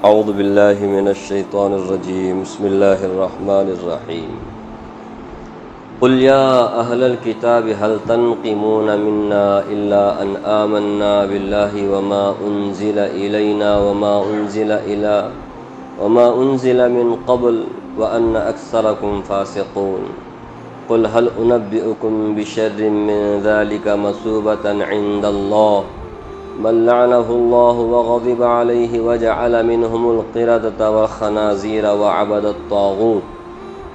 اعوذ باللہ من الشیطان الرجیم بسم اللہ الرحمن الرحیم قل یا اہل الکتاب هل تنقمون منا الا ان آمنا باللہ وما انزل الینا وما انزل من قبل وان اکثرکم فاسقون قل هل انبئکم بشر من ذلك مثوبة عند اللہ من لعنه الله وغضب عليه وجعل منهم القردة والخنازير وعبد الطاغوت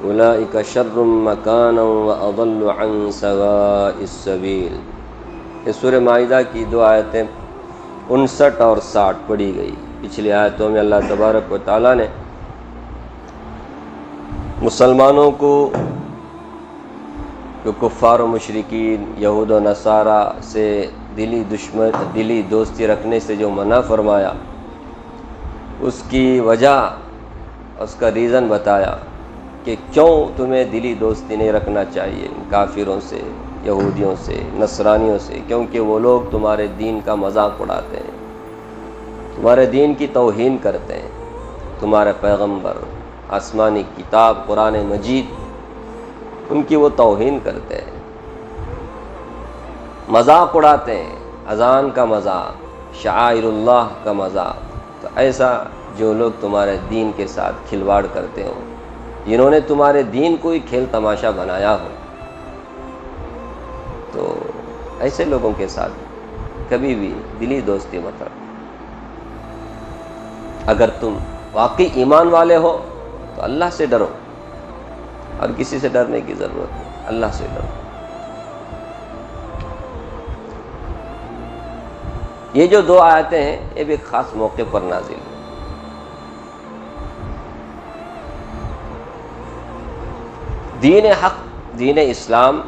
أولئك شر مكانا وأضل عن سواء السبيل۔ اس سورہ مائدہ کی دو آیتیں 59 اور 60 پڑھی گئی۔ پچھلی آیتوں میں اللہ تبارک و تعالیٰ نے مسلمانوں کو جو کفار و مشرکین یہود و نصارہ سے دلی دوستی رکھنے سے جو منع فرمایا، اس کی وجہ، اس کا ریزن بتایا کہ کیوں تمہیں دلی دوستی نہیں رکھنا چاہیے کافروں سے، یہودیوں سے، نصرانیوں سے، کیونکہ وہ لوگ تمہارے دین کا مذاق اڑاتے ہیں، تمہارے دین کی توہین کرتے ہیں، تمہارے پیغمبر، آسمانی کتاب قرآن مجید، ان کی وہ توہین کرتے ہیں، مذاق اڑاتے ہیں، اذان کا مذاق، شعائر اللہ کا مذاق۔ تو ایسا جو لوگ تمہارے دین کے ساتھ کھلواڑ کرتے ہوں، جنہوں نے تمہارے دین کو ہی کھیل تماشا بنایا ہو، تو ایسے لوگوں کے ساتھ کبھی بھی دلی دوستی مت رکھو۔ اگر تم واقعی ایمان والے ہو تو اللہ سے ڈرو، اور کسی سے ڈرنے کی ضرورت نہیں، اللہ سے ڈرو۔ یہ جو دو آیتیں ہیں یہ بھی ایک خاص موقع پر نازل ہوئی۔ دین حق، دین اسلام،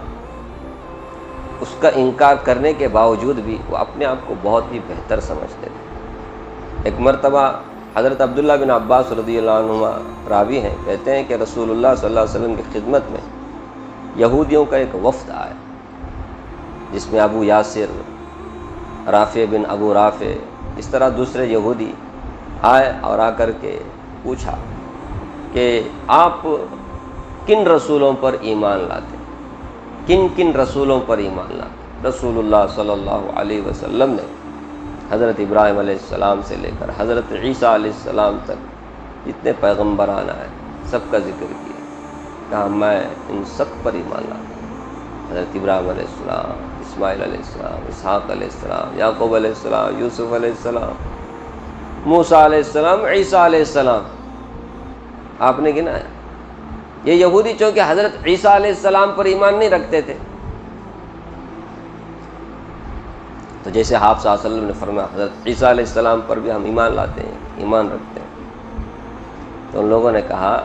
اس کا انکار کرنے کے باوجود بھی وہ اپنے آپ کو بہت ہی بہتر سمجھتے تھے۔ ایک مرتبہ حضرت عبداللہ بن عباس رضی اللہ عنہما راوی ہیں، کہتے ہیں کہ رسول اللہ صلی اللہ علیہ وسلم کی خدمت میں یہودیوں کا ایک وفد آیا، جس میں ابو یاسر، رافع بن ابو رافع، اس طرح دوسرے یہودی آئے اور آ کر کے پوچھا کہ آپ کن رسولوں پر ایمان لاتے، کن کن رسولوں پر ایمان لاتے؟ رسول اللہ صلی اللہ علیہ وسلم نے حضرت ابراہیم علیہ السلام سے لے کر حضرت عیسیٰ علیہ السلام تک جتنے پیغمبران آئے سب کا ذکر کیا، کہا میں ان سب پر ایمان لاتا ہوں۔ حضرت ابراہیم علیہ السلام، اسماعیل علیہ السلام، اسحاق علیہ السلام، یعقوب علیہ السلام، یوسف علیہ السلام، موسیٰ علیہ السلام، عیسیٰ علیہ السلام، آپ نے گنا ہے۔ یہ یہودی چونکہ حضرت عیسیٰ علیہ السلام پر ایمان نہیں رکھتے تھے، تو جیسے آپ صلی اللہ علیہ وسلم نے فرمایا حضرت عیسیٰ علیہ السلام پر بھی ہم ایمان لاتے ہیں، ایمان رکھتے ہیں، تو ان لوگوں نے کہا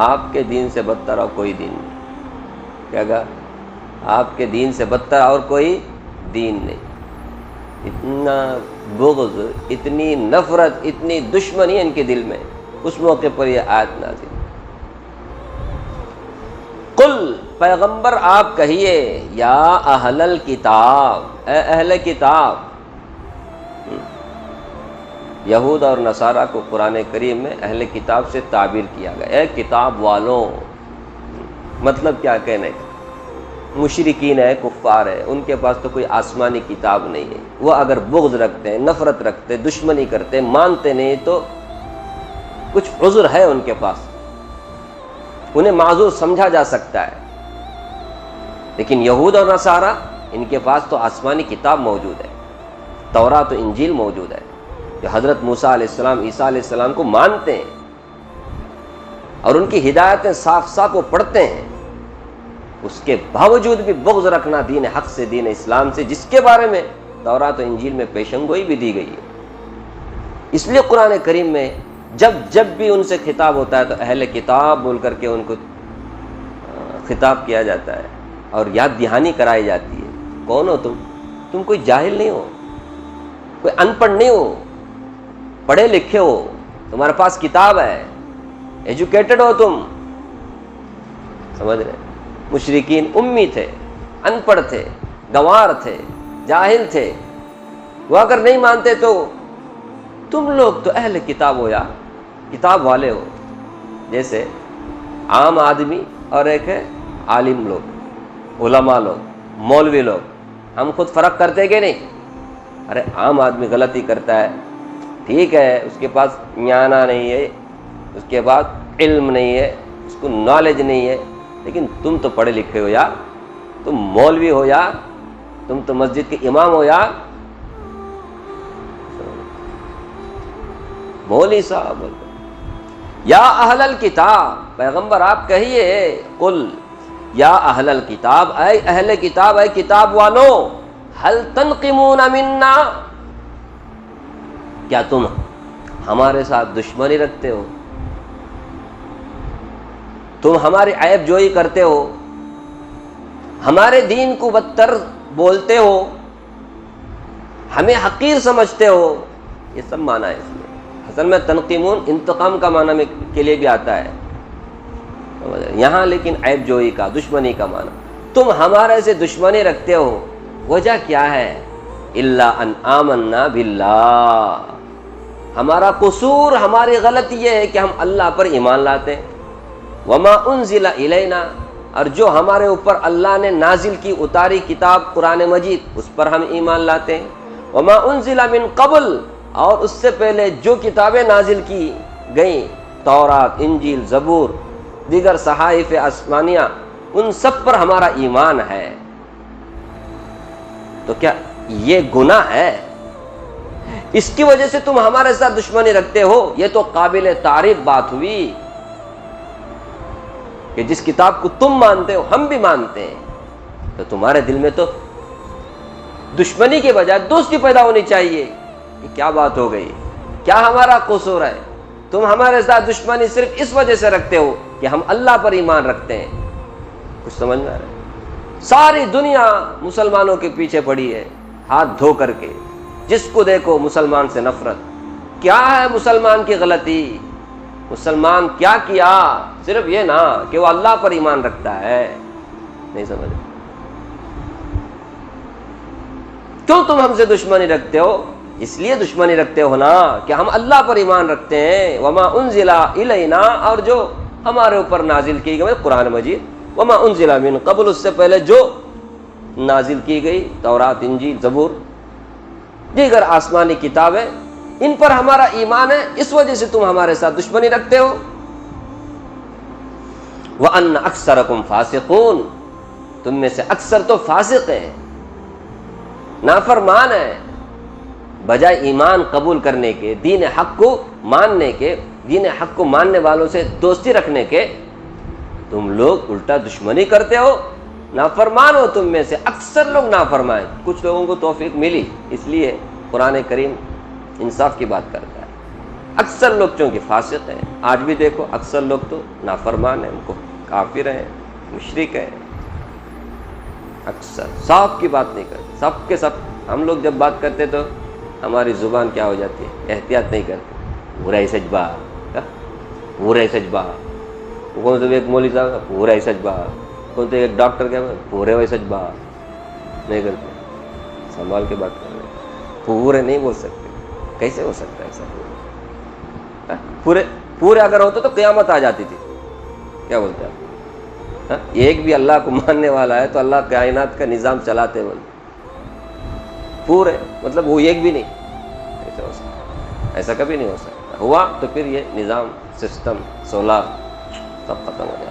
آپ کے دین سے بدتر اور کوئی دین نہیں۔ کیا کہا؟ آپ کے دین سے بدتر اور کوئی دین نہیں۔ اتنا بغض، اتنی نفرت، اتنی دشمنی ان کے دل میں، اس موقع پر یہ آیت نازل۔ قل، پیغمبر آپ کہیے، یا اہل الکتاب، اے اہل کتاب۔ یہود اور نصارہ کو قرآن کریم میں اہل کتاب سے تعبیر کیا گیا، اے کتاب والوں۔ مطلب کیا کہنے کا؟ مشرکین ہے، کفار ہے، ان کے پاس تو کوئی آسمانی کتاب نہیں ہے، وہ اگر بغض رکھتے ہیں، نفرت رکھتے ہیں، دشمنی کرتے ہیں، مانتے نہیں، تو کچھ عذر ہے ان کے پاس، انہیں معذور سمجھا جا سکتا ہے۔ لیکن یہود اور نصارہ، ان کے پاس تو آسمانی کتاب موجود ہے، تورات و انجیل موجود ہے، جو حضرت موسیٰ علیہ السلام، عیسیٰ علیہ السلام کو مانتے ہیں، اور ان کی ہدایتیں صاف صاف وہ پڑھتے ہیں، اس کے باوجود بھی بغض رکھنا دین حق سے، دین اسلام سے، جس کے بارے میں تورات و انجیل میں پیشن گوئی بھی دی گئی ہے۔ اس لیے قرآن کریم میں جب بھی ان سے خطاب ہوتا ہے تو اہل کتاب بول کر کے ان کو خطاب کیا جاتا ہے اور یاد دہانی کرائی جاتی ہے۔ کون ہو تم کوئی جاہل نہیں ہو، کوئی ان پڑھ نہیں ہو، پڑھے لکھے ہو، تمہارے پاس کتاب ہے، ایجوکیٹڈ ہو تم، سمجھ رہے؟ مشرکین امی تھے، ان پڑھ تھے، گنوار تھے، جاہل تھے، وہ اگر نہیں مانتے تم لوگ تو اہل کتاب ہو یا کتاب والے ہو. جیسے عام آدمی اور ایک ہے عالم لوگ، علماء لوگ، مولوی لوگ. ہم خود فرق کرتے کہ نہیں؟ ارے عام آدمی غلطی کرتا ہے، ٹھیک ہے، اس کے پاس جانا نہیں ہے، اس کے پاس علم نہیں ہے، اس کو نالج نہیں ہے، لیکن تم تو پڑھے لکھے ہو یار، تم مولوی ہو یار، تم تو مسجد کے امام ہو یار. مولوی صاحب بولتے یا اہل الکتاب، پیغمبر آپ کہیے قل یا اہل الکتاب، اے اہل کتاب، اے کتاب والوں، هل تنقمون منا، کیا تم ہمارے ساتھ دشمنی رکھتے ہو؟ تم ہماری عیب جوئی کرتے ہو، ہمارے دین کو بدتر بولتے ہو، ہمیں حقیر سمجھتے ہو. یہ سب معنی ہے اس میں. اصل میں تنقیمون انتقام کا معنی میں کے لیے بھی آتا ہے یہاں، لیکن عیب جوئی کا، دشمنی کا معنی. تم ہمارے سے دشمنی رکھتے ہو، وجہ کیا ہے؟ الا ان آمنا باللہ، ہمارا قصور، ہماری غلطی یہ ہے کہ ہم اللہ پر ایمان لاتے ہیں. وما انزل الینا، اور جو ہمارے اوپر اللہ نے نازل کی اتاری کتاب قرآن مجید، اس پر ہم ایمان لاتے ہیں. وما انزل من قبل، اور اس سے پہلے جو کتابیں نازل کی گئیں، تورات، انجیل، زبور، دیگر صحائف آسمانیہ، ان سب پر ہمارا ایمان ہے. تو کیا یہ گناہ ہے؟ اس کی وجہ سے تم ہمارے ساتھ دشمنی رکھتے ہو؟ یہ تو قابل تعریف بات ہوئی کہ جس کتاب کو تم مانتے ہو ہم بھی مانتے ہیں، تو تمہارے دل میں تو دشمنی کے بجائے دوستی پیدا ہونی چاہیے. یہ کیا بات ہو گئی؟ کیا ہمارا قصور ہے؟ تم ہمارے ساتھ دشمنی صرف اس وجہ سے رکھتے ہو کہ ہم اللہ پر ایمان رکھتے ہیں. کچھ سمجھ میں آ رہا ہے؟ ساری دنیا مسلمانوں کے پیچھے پڑی ہے ہاتھ دھو کر کے، جس کو دیکھو مسلمان سے نفرت. کیا ہے مسلمان کی غلطی؟ مسلمان کیا کیا؟ صرف یہ نا کہ وہ اللہ پر ایمان رکھتا ہے. نہیں سمجھ؟ کیوں تم ہم سے دشمنی رکھتے ہو؟ اس لیے دشمنی رکھتے ہو نا کہ ہم اللہ پر ایمان رکھتے ہیں. وما انزل الینا، اور جو ہمارے اوپر نازل کی گئی قرآن مجید، وما انزل من قبل، اس سے پہلے جو نازل کی گئی تورات، انجیل، زبور، دیگر آسمانی کتابیں، ان پر ہمارا ایمان ہے. اس وجہ سے تم ہمارے ساتھ دشمنی رکھتے ہو. وَأَنَّ أَكْثَرَكُمْ فَاسِقُونَ، تم میں سے اکثر تو فاسق ہیں، نافرمان ہیں. بجائے ایمان قبول کرنے کے، دین حق کو ماننے کے، دین حق کو ماننے والوں سے دوستی رکھنے کے، تم لوگ الٹا دشمنی کرتے ہو. نافرمان ہو، تم میں سے اکثر لوگ نافرمان. کچھ لوگوں کو توفیق ملی، اس لیے قرآن کریم انصاف کی بات کرتا ہے. اکثر لوگ چونکہ فاسق ہیں، آج بھی دیکھو اکثر لوگ تو نافرمان ہیں، ان کو کافر ہیں، مشرک ہیں. اکثر سب کی بات نہیں کرتے، سب کے سب. ہم لوگ جب بات کرتے تو ہماری زبان کیا ہو جاتی ہے، احتیاط نہیں کرتے. پورا ہی سجبا، پورا ہی سجبا. کون تو ایک مولوی صاحب پورا ہی سجبا، کون تو ایک ڈاکٹر کیا پورے وہی سجبا. نہیں کرتے، سنبھال کے بات کر رہے. پورے نہیں بول سکتے، کیسے ہو سکتا ہے ایسا؟ پورے اگر ہوتے تو قیامت آ جاتی تھی. کیا بولتے ہیں؟ ایک بھی اللہ کو ماننے والا ہے تو اللہ کائنات کا نظام چلاتے بولتے. پورے مطلب وہ ایک بھی نہیں، ایسا ہو سکتا؟ ایسا کبھی نہیں ہو سکتا. ہوا تو پھر یہ نظام، سسٹم، سولار سب ختم ہو جاتا.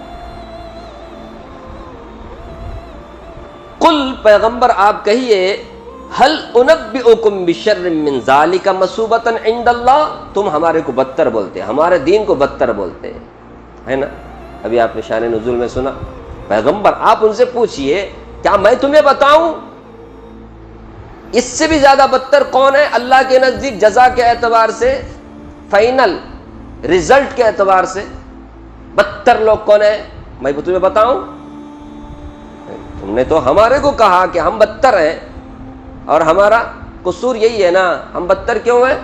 قل، پیغمبر آپ کہیے، هل انبئکم بشر من ذلک مثوبۃ عند اللہ، تم ہمارے کو بدتر بولتے ہیں، ہمارے دین کو بدتر بولتے ہیں، ہے نا؟ ابھی آپ نے شان نزول میں سنا. پیغمبر آپ ان سے پوچھئے، کیا میں تمہیں بتاؤں اس سے بھی زیادہ بدتر کون ہے اللہ کے نزدیک جزا کے اعتبار سے، فائنل رزلٹ کے اعتبار سے بدتر لوگ کون ہیں؟ میں تمہیں بتاؤں؟ تم نے تو ہمارے کو کہا کہ ہم بدتر ہیں، اور ہمارا قصور یہی ہے نا. ہم بدتر کیوں ہیں؟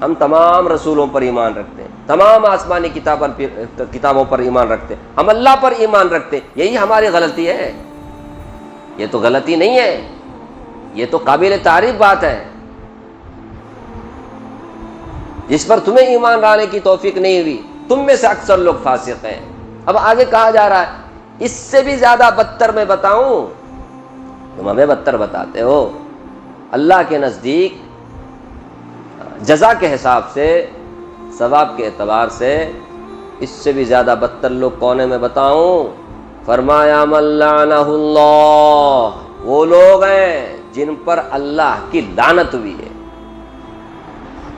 ہم تمام رسولوں پر ایمان رکھتے ہیں، تمام آسمانی کتابوں پر ایمان رکھتے ہیں، ہم اللہ پر ایمان رکھتے ہیں. یہی ہماری غلطی ہے. یہ تو غلطی نہیں ہے، یہ تو قابل تعریف بات ہے. جس پر تمہیں ایمان لانے کی توفیق نہیں ہوئی، تم میں سے اکثر لوگ فاسق ہیں۔ اب آگے کہا جا رہا ہے اس سے بھی زیادہ بدتر میں بتاؤں، تم ہمیں بدتر بتاتے ہو۔ اللہ کے نزدیک جزا کے حساب سے، ثواب کے اعتبار سے اس سے بھی زیادہ بدتر لوگ کون ہیں میں بتاؤں؟ فرمایا من لعنہ اللہ، وہ لوگ ہیں جن پر اللہ کی لعنت ہوئی ہے،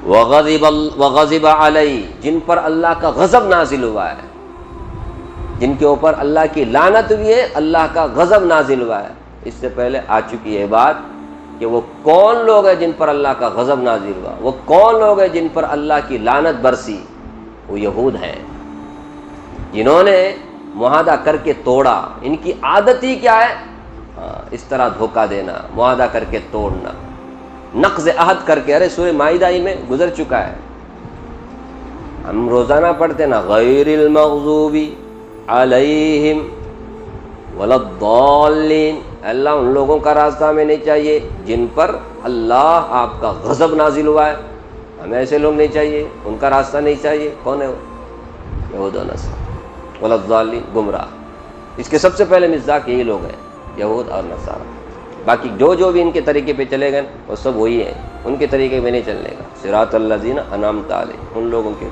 وغضب علیہ، جن پر اللہ کا غضب نازل ہوا ہے، جن کے اوپر اللہ کی لعنت ہوئی ہے، اللہ کا غضب نازل ہوا ہے۔ اس سے پہلے آ چکی ہے بات کہ وہ کون لوگ ہیں جن پر اللہ کا غضب نازل ہوا، وہ کون لوگ ہیں جن پر اللہ کی لعنت برسی؟ وہ یہود ہیں، جنہوں نے معاہدہ کر کے توڑا۔ ان کی عادت ہی کیا ہے؟ اس طرح دھوکہ دینا، معاہدہ کر کے توڑنا، نقض عہد کر کے۔ ارے سورہ مائدہ ہی میں گزر چکا ہے، ہم روزانہ پڑھتے نا، غیر المغضوب علیہم ولا الضالین، اللہ ان لوگوں کا راستہ ہمیں نہیں چاہیے جن پر اللہ آپ کا غضب نازل ہوا ہے، ہمیں ایسے لوگ نہیں چاہیے، ان کا راستہ نہیں چاہیے۔ کون ہے وہ؟ یہود و نصارہ، ولا الضالین، گمراہ۔ اس کے سب سے پہلے مصداق یہی لوگ ہیں، یہود اور نصارہ۔ باقی جو بھی ان کے طریقے پہ چلے گئے وہ سب وہی ہیں، ان کے طریقے پہ نہیں چلنے کا۔ صراط الذین انعمت علیہم، ان لوگوں کے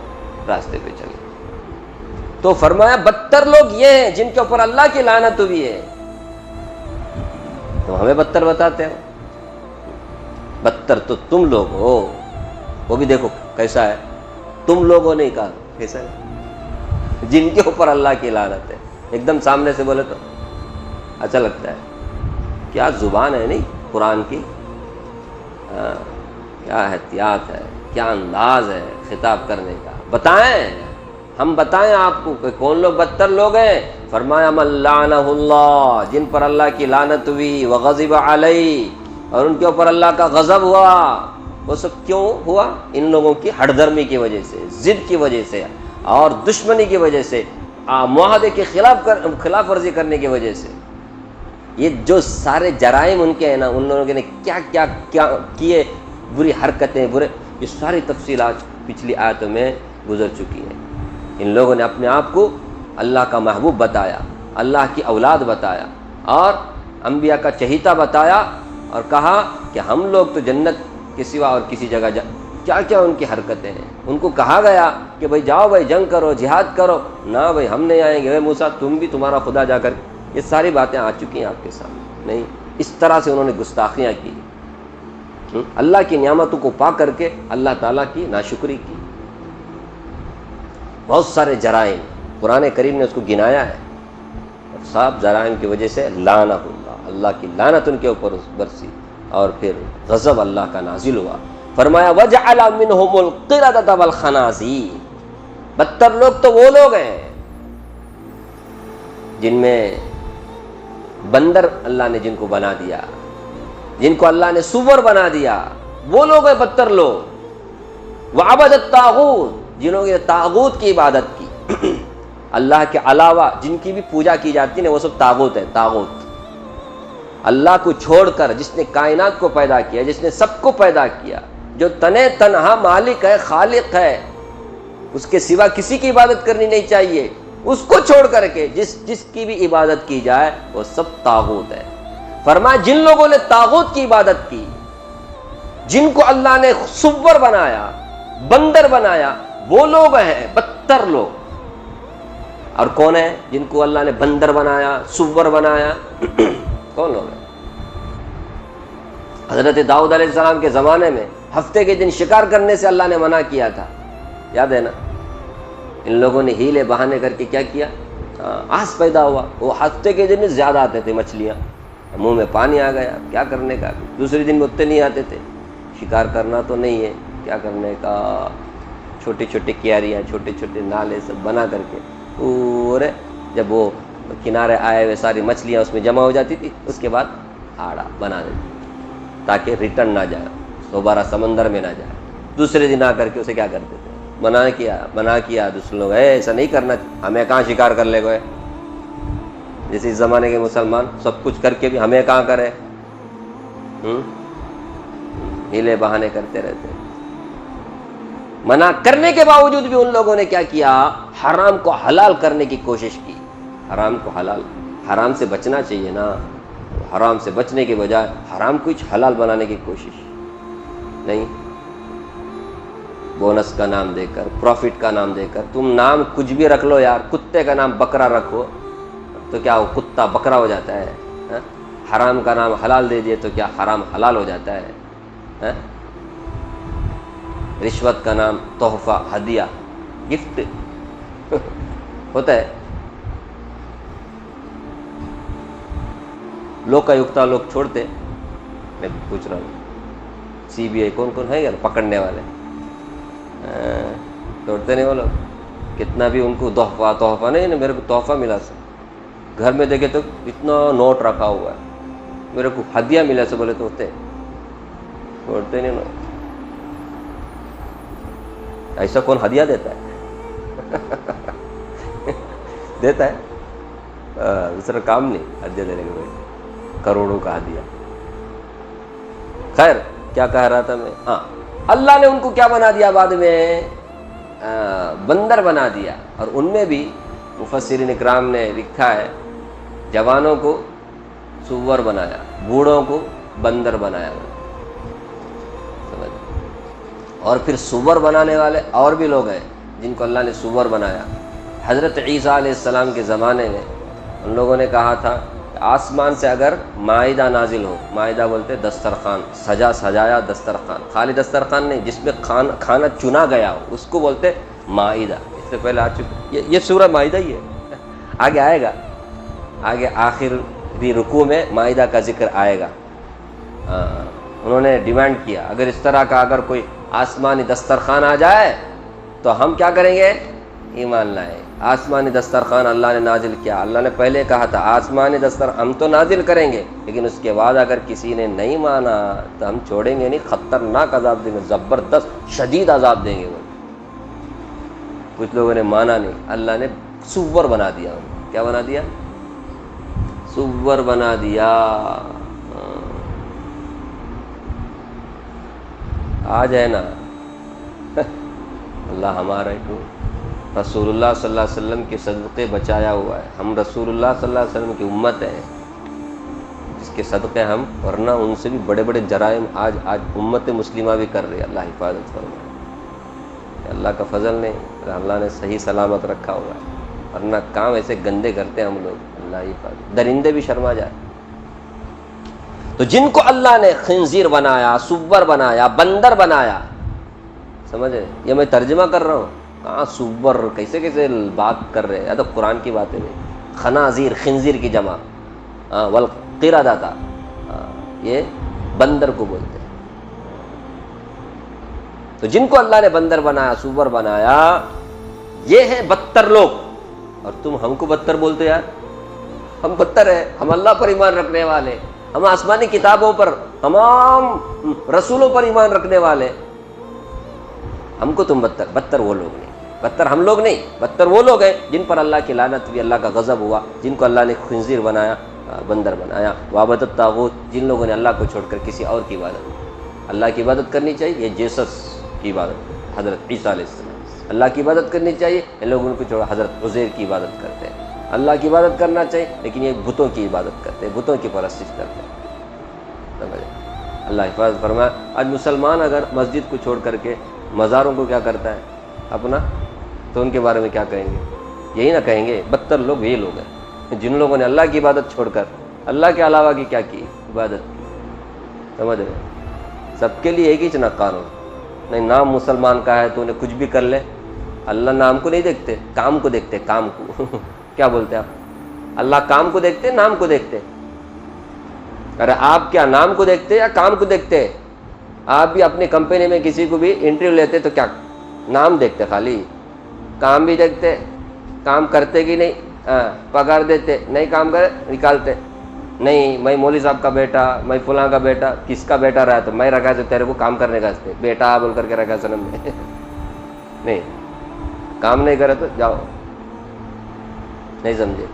راستے پہ چلے۔ تو فرمایا بدتر لوگ یہ ہیں جن کے اوپر اللہ کی لعنت ہوئی ہے، تو ہمیں بدتر بتاتے ہو۔ بدتر تو تم لوگ ہو، وہ بھی دیکھو کیسا ہے، تم لوگوں نے کہا کیسا ہے، جن کے اوپر اللہ کی لعنت ہے۔ ایک دم سامنے سے بولے تو اچھا لگتا ہے، کیا زبان ہے نہیں قرآن کی، کیا احتیاط ہے، کیا انداز ہے خطاب کرنے کا۔ بتائیں، ہم بتائیں آپ کو کہ کون لوگ بدتر لوگ ہیں۔ فرمایا من لعنہ اللہ، جن پر اللہ کی لعنت ہوئی، وغضب علیہ، اور ان کے اوپر اللہ کا غضب ہوا۔ وہ سب کیوں ہوا؟ ان لوگوں کی ہٹ درمی کی وجہ سے، ضد کی وجہ سے، اور دشمنی کی وجہ سے، معاہدے کے خلاف ورزی کرنے کی وجہ سے۔ یہ جو سارے جرائم ان کے ہیں نا، ان لوگوں نے کیا کیا کیے، بری حرکتیں، برے، یہ ساری تفصیلات پچھلی آیتوں میں گزر چکی ہیں۔ ان لوگوں نے اپنے آپ کو اللہ کا محبوب بتایا، اللہ کی اولاد بتایا، اور انبیاء کا چہیتا بتایا، اور کہا کہ ہم لوگ تو جنت کے سوا اور کسی جگہ کیا کیا ان کی حرکتیں ہیں۔ ان کو کہا گیا کہ بھائی جاؤ بھائی جنگ کرو، جہاد کرو، نہ بھائی ہم نہیں آئیں گے، اے موسیٰ تم بھی تمہارا خدا جا کر۔ یہ ساری باتیں آ چکی ہیں آپ کے سامنے۔ نہیں، اس طرح سے انہوں نے گستاخیاں کی، اللہ کی نعمتوں کو پا کر کے اللہ تعالیٰ کی ناشکری کی۔ بہت سارے جرائم قرآن کریم نے اس کو گنایا ہے، اور سب جرائم کی وجہ سے لعنہ اللہ، اللہ کی لعنت ان کے اوپر برسی، اور پھر غضب اللہ کا نازل ہوا۔ فرمایا وجعل منہم القردۃ والخنازیر، بدتر لوگ تو وہ لوگ ہیں جن میں بندر اللہ نے جن کو بنا دیا، جن کو اللہ نے سور بنا دیا، وہ لوگ ہیں بدتر لوگ۔ وعبد الطاغوت، جنہوں نے طاغوت کی عبادت کی، اللہ کے علاوہ جن کی بھی پوجا کی جاتی ہے وہ سب طاغوت ہے۔ طاغوت اللہ کو چھوڑ کر جس نے کائنات کو پیدا کیا، جس نے سب کو پیدا کیا، جو تنے تنہا مالک ہے، خالق ہے، اس کے سوا کسی کی عبادت کرنی نہیں چاہیے، اس کو چھوڑ کر کے جس کی بھی عبادت کی جائے وہ سب طاغوت ہے۔ فرمایا جن لوگوں نے طاغوت کی عبادت کی، جن کو اللہ نے سور بنایا، بندر بنایا، وہ لوگ ہیں بدتر لوگ۔ اور کون ہے جن کو اللہ نے بندر بنایا، سور بنایا؟ کون لوگ ہیں؟ حضرت داؤد علیہ السلام کے زمانے میں ہفتے کے دن شکار کرنے سے اللہ نے منع کیا تھا، یاد ہے نا؟ ان لوگوں نے ہیلے بہانے کر کے کیا کیا؟ آس پیدا ہوا، وہ ہفتے کے دن میں زیادہ آتے تھے مچھلیاں، منہ میں پانی آ گیا، کیا کرنے کا؟ دوسرے دن میں اتنے نہیں آتے تھے۔ شکار کرنا تو نہیں ہے، کیا کرنے کا؟ چھوٹی چھوٹی کیاریاں، چھوٹے چھوٹے نالے سب بنا کر کے پورے، جب وہ کنارے آئے ہوئے ساری مچھلیاں اس میں جمع ہو جاتی تھی، اس کے بعد آڑا بنا دیتی تاکہ ریٹرن نہ جائے، دوبارہ سمندر میں نہ جائے۔ دوسرے دن آ کر کے اسے کیا کرتے تھے؟ منع کیا دوسرے لوگ، ایسا نہیں کرنا، ہمیں کہاں شکار کر لے گئے؟ جیسے اس زمانے کے مسلمان سب کچھ کر کے بھی ہمیں کہاں کرے، ہیلے بہانے کرتے رہتے۔ منع کرنے کے باوجود بھی ان لوگوں نے کیا کیا؟ حرام کو حلال کرنے کی کوشش کی. حرام کو حلال، حرام سے بچنا چاہیے نا، حرام سے بچنے کے بجائے حرام کو کچھ حلال بنانے کی کوشش. نہیں، بونس کا نام دے کر، پروفٹ کا نام دے کر، تم نام کچھ بھی رکھ لو یار، کتے کا نام بکرا رکھو تو کیا وہ کتا بکرا ہو جاتا ہے؟ حرام کا نام حلال دے دیے تو کیا حرام حلال ہو جاتا ہے؟ رشوت کا نام تحفہ، ہدیہ، گفٹ ہوتا ہے. لوکایکتا لوگ چھوڑتے، میں پوچھ رہا ہوں CBI کون ہے یار پکڑنے والے؟ چھوڑتے نہیں وہ لوگ. کتنا بھی ان کو تحفہ نہیں، میرے کو تحفہ ملا سر، گھر میں دیکھے تو اتنا نوٹ رکھا ہوا ہے، میرے کو ہدیہ ملا سے بولے تو ہوتے چھوڑتے نہیں. ایسا کون ہدیہ دیتا ہے؟ دیتا ہے؟ دوسرا کام نہیں ہدیہ دینے کے بعد کروڑوں کا ہدیہ. خیر، کیا کہہ رہا تھا میں؟ ہاں، اللہ نے ان کو کیا بنا دیا بعد میں؟ بندر بنا دیا. اور ان میں بھی مفسرین اکرام نے لکھا ہے جوانوں کو سور بنایا، بوڑھوں کو بندر بنایا. اور پھر سور بنانے والے اور بھی لوگ ہیں جن کو اللہ نے سور بنایا. حضرت عیسیٰ علیہ السلام کے زمانے میں ان لوگوں نے کہا تھا کہ آسمان سے اگر مائدہ نازل ہو، مائدہ بولتے دسترخوان، سجایا دسترخوان، خالی دسترخوان نہیں، جس میں کھانا چنا گیا ہو اس کو بولتے مائدہ. اس سے پہلے آ چکے، یہ سورہ مائدہ ہی ہے، آگے آئے گا، آگے آخر بھی رکوع میں مائدہ کا ذکر آئے گا. انہوں نے ڈیمانڈ کیا اگر اس طرح کا اگر کوئی آسمانی دسترخوان آ جائے تو ہم کیا کریں گے؟ ایمان لائیں. آسمانی دسترخوان اللہ نے نازل کیا. اللہ نے پہلے کہا تھا آسمانی دسترخوان ہم تو نازل کریں گے، لیکن اس کے بعد اگر کسی نے نہیں مانا تو ہم چھوڑیں گے نہیں، خطرناک عذاب دیں گے، زبردست شدید عذاب دیں گے. وہ کچھ لوگوں نے مانا نہیں، اللہ نے سور بنا دیا. کیا بنا دیا؟ سور بنا دیا. آج ہے نا اللہ ہمارا رسول اللہ صلی اللہ علیہ وسلم کے صدقے بچایا ہوا ہے. ہم رسول اللہ صلی اللہ علیہ وسلم کی امت ہیں جس کے صدقے ہم، ورنہ ان سے بھی بڑے بڑے جرائم آج امت مسلمہ بھی کر رہی ہے. اللہ حفاظت فرمائے. اللہ کا فضل نہیں، اللہ نے صحیح سلامت رکھا ہوا ہے، ورنہ کام ایسے گندے کرتے ہیں ہم لوگ. اللہ حفاظت، درندے بھی شرما جائے. تو جن کو اللہ نے خنزیر بنایا، سور بنایا، بندر بنایا، سمجھے؟ یہ میں ترجمہ کر رہا ہوں، کہاں سور کیسے کیسے بات کر رہے ہیں، یا تو قرآن کی باتیں نہیں. خنازیر، خنزیر کی جمع، والقردہ تھا، یہ بندر کو بولتے ہیں. تو جن کو اللہ نے بندر بنایا، سور بنایا، یہ ہے بدتر لوگ. اور تم ہم کو بدتر بولتے یار؟ ہم بدتر ہیں، ہم اللہ پر ایمان رکھنے والے، ہم آسمانی کتابوں پر، تمام رسولوں پر ایمان رکھنے والے. ہم کو تم بدتر وہ لوگ نہیں، بدتر ہم لوگ نہیں، بدتر وہ لوگ ہیں جن پر اللہ کی لعنت ہوئی، اللہ کا غضب ہوا، جن کو اللہ نے خنزیر بنایا، بندر بنایا. وعبدت الطاغوت، جن لوگوں نے اللہ کو چھوڑ کر کسی اور کی عبادت کی. اللہ کی عبادت کرنی چاہیے، یہ جیسس کی عبادت، حضرت عیسیٰ علیہ السلام. اللہ کی عبادت کرنی چاہیے، ان لوگوں ان کو چھوڑا حضرت عزیر کی عبادت کرتے ہیں. اللہ کی عبادت کرنا چاہیے لیکن یہ بتوں کی عبادت کرتے ہیں، بتوں کی پرستش کرتے ہیں. اللہ حفاظت فرمائے. آج مسلمان اگر مسجد کو چھوڑ کر کے مزاروں کو کیا کرتا ہے اپنا، تو ان کے بارے میں کیا کہیں گے؟ یہی نہ کہیں گے بدتر لوگ یہی لوگ ہیں جن لوگوں نے اللہ کی عبادت چھوڑ کر اللہ کے علاوہ کی کیا کی؟ عبادت کی. سمجھ رہے؟ سب کے لیے ایک ہی چنا قانون نہیں. نام مسلمان کا ہے تو انہیں کچھ بھی کر لے، اللہ نام کو نہیں دیکھتے، کام کو دیکھتے. کام کو کیا بولتے آپ؟ اللہ کام کو دیکھتے، نام کو دیکھتے. ارے آپ کیا نام کو دیکھتے یا کام کو دیکھتے؟ آپ بھی اپنی کمپنی میں کسی کو بھی انٹرویو لیتے تو کیا نام دیکھتے خالی؟ کام بھی دیکھتے، کام کرتے کہ نہیں، پگار دیتے، نہیں کام کرے نکالتے. نہیں میں مولوی صاحب کا بیٹا، میں فلاں کا بیٹا، کس کا بیٹا رہا تو میں رکھا تو تیرے کو کام کرنے کا استے بیٹا بول کر کے رکھا سنم میں. نہیں کام نہیں کرے تو جاؤ. نہیں سمجھے؟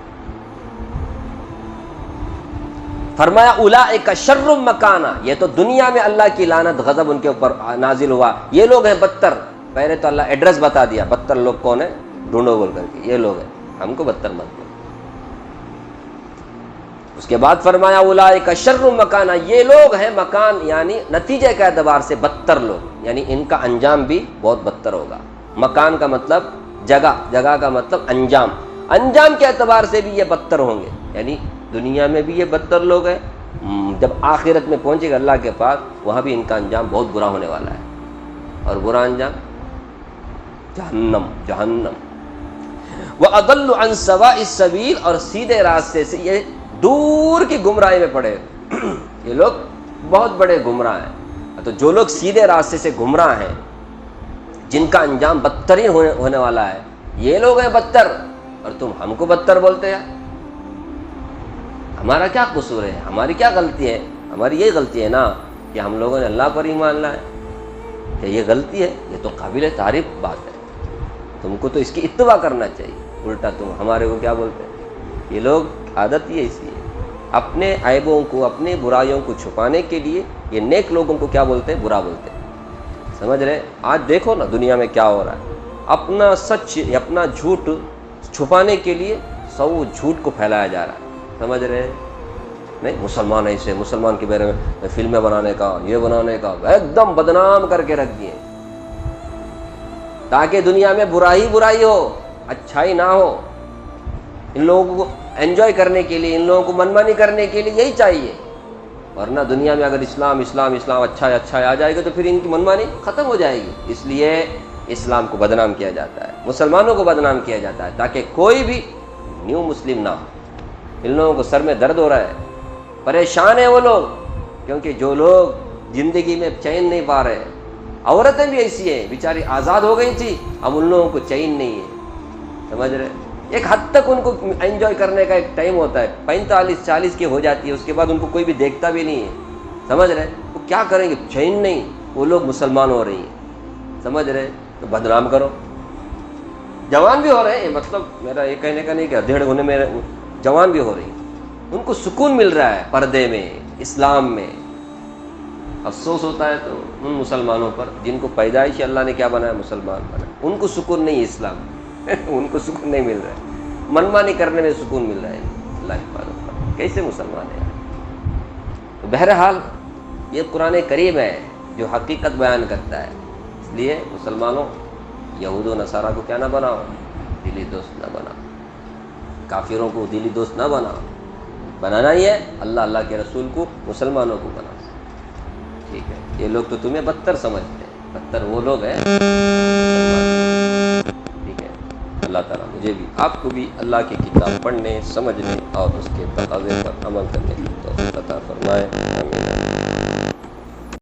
فرمایا اولئک شر مکانا، یہ تو دنیا میں اللہ کی لعنت غضب ان کے اوپر نازل ہوا، یہ لوگ ہیں بدتر. پہلے تو اللہ ایڈریس بتا دیا، بدتر لوگ کون ہے ڈھونڈو بول کر کے، یہ لوگ ہیں، ہم کو بدتر مت بولو۔ اس کے بعد فرمایا اولئک شر مکانا، یہ لوگ ہیں مکان یعنی نتیجے کے اعتبار سے بدتر لوگ، یعنی ان کا انجام بھی بہت بدتر ہوگا۔ مکان کا مطلب جگہ، جگہ کا مطلب انجام، انجام کے اعتبار سے بھی یہ بدتر ہوں گے، یعنی دنیا میں بھی یہ بدتر لوگ ہیں، جب آخرت میں پہنچے گا اللہ کے پاس وہاں بھی ان کا انجام بہت برا ہونے والا ہے، اور برا انجام جہنم، جہنم۔ وَأَضَلُّ عَنْ سَوَاءِ السَّبِيلِ، اور سیدھے راستے سے یہ دور کی گمراہی میں پڑے یہ لوگ بہت بڑے گمراہ ہیں۔ تو جو لوگ سیدھے راستے سے گمراہ ہیں، جن کا انجام بدترین ہونے والا ہے، یہ لوگ ہیں بدتر، اور تم ہم کو بدتر بولتے ہیں۔ ہمارا کیا قصور ہے، ہماری کیا غلطی ہے؟ ہماری یہی غلطی ہے نا کہ ہم لوگوں نے اللہ پر ایمان لایا، کہ یہ غلطی ہے، یہ تو قابل تعریف بات ہے، تم کو تو اس کی اتباع کرنا چاہیے، الٹا تم ہمارے کو کیا بولتے ہیں؟ یہ لوگ عادت ہی ہے اس لیے اپنے عیبوں کو، اپنے برائیوں کو چھپانے کے لیے یہ نیک لوگوں کو کیا بولتے ہیں؟ برا بولتے ہیں۔ سمجھ رہے؟ آج دیکھو نا دنیا میں کیا ہو رہا ہے، اپنا سچ، اپنا جھوٹ چھپانے کے لیے سو جھوٹ کو پھیلایا جا رہا ہے، سمجھ رہے؟ نہیں مسلمان ایسے، مسلمان کے بارے میں فلمیں بنانے کا، یہ بنانے کا، ایک دم بدنام کر کے رکھ دیے تاکہ دنیا میں برائی برائی ہو، اچھائی نہ ہو۔ ان لوگوں کو انجوائے کرنے کے لیے، ان لوگوں کو منمانی کرنے کے لیے یہی چاہیے، ورنہ دنیا میں اگر اسلام اسلام اسلام اچھا ہے اچھا ہے آ جائے گا تو پھر ان کی منمانی ختم ہو جائے گی۔ اس لیے اسلام کو بدنام کیا جاتا ہے، مسلمانوں کو بدنام کیا جاتا ہے، تاکہ کوئی بھی نیو مسلم نہ ہو۔ ان لوگوں کو سر میں درد ہو رہا ہے، پریشان ہیں وہ لوگ، کیونکہ جو لوگ زندگی میں چین نہیں پا رہے، عورتیں بھی ایسی ہیں بیچاری آزاد ہو گئی تھی، اب ان لوگوں کو چین نہیں ہے، سمجھ رہے؟ ایک حد تک ان کو انجوائے کرنے کا ایک ٹائم ہوتا ہے، 45-40 کی ہو جاتی ہے، اس کے بعد ان کو کوئی بھی دیکھتا بھی نہیں ہے، سمجھ رہے؟ وہ کیا کریں گے؟ چین نہیں، وہ لوگ مسلمان ہو رہی ہیں، سمجھ رہے؟ تو بدنام کرو۔ جوان بھی ہو رہے ہیں، مطلب میرا یہ کہنے کا نہیں کہ ادھیڑ ہونے میں، جوان بھی ہو رہی ہیں، ان کو سکون مل رہا ہے پردے میں، اسلام میں۔ افسوس ہوتا ہے تو ان مسلمانوں پر جن کو پیدائش اللہ نے کیا بنایا؟ مسلمان بنایا، ان کو سکون نہیں ہے اسلام ان کو سکون نہیں مل رہا ہے، منمانی کرنے میں سکون مل رہا ہے اللہ کے باتوں پر، کیسے مسلمان ہیں؟ تو بہرحال یہ قرآن کریم ہے جو حقیقت بیان کرتا ہے، اس لیے مسلمانوں یہود و نصارہ کو کیا نہ بناؤ، دلی دوست نہ بناؤ، کافروں کو دلی دوست نہ بناؤ، بنانا ہی ہے اللہ اللہ کے رسول کو، مسلمانوں کو بناؤ، ٹھیک ہے؟ یہ لوگ تو تمہیں بدتر سمجھتے ہیں، بدتر وہ لوگ ہیں، ٹھیک ہے؟ اللہ تعالیٰ مجھے بھی آپ کو بھی اللہ کی کتاب پڑھنے، سمجھنے اور اس کے تقاضے پر عمل کرنے کی توفیق عطا فرمائے، آمین۔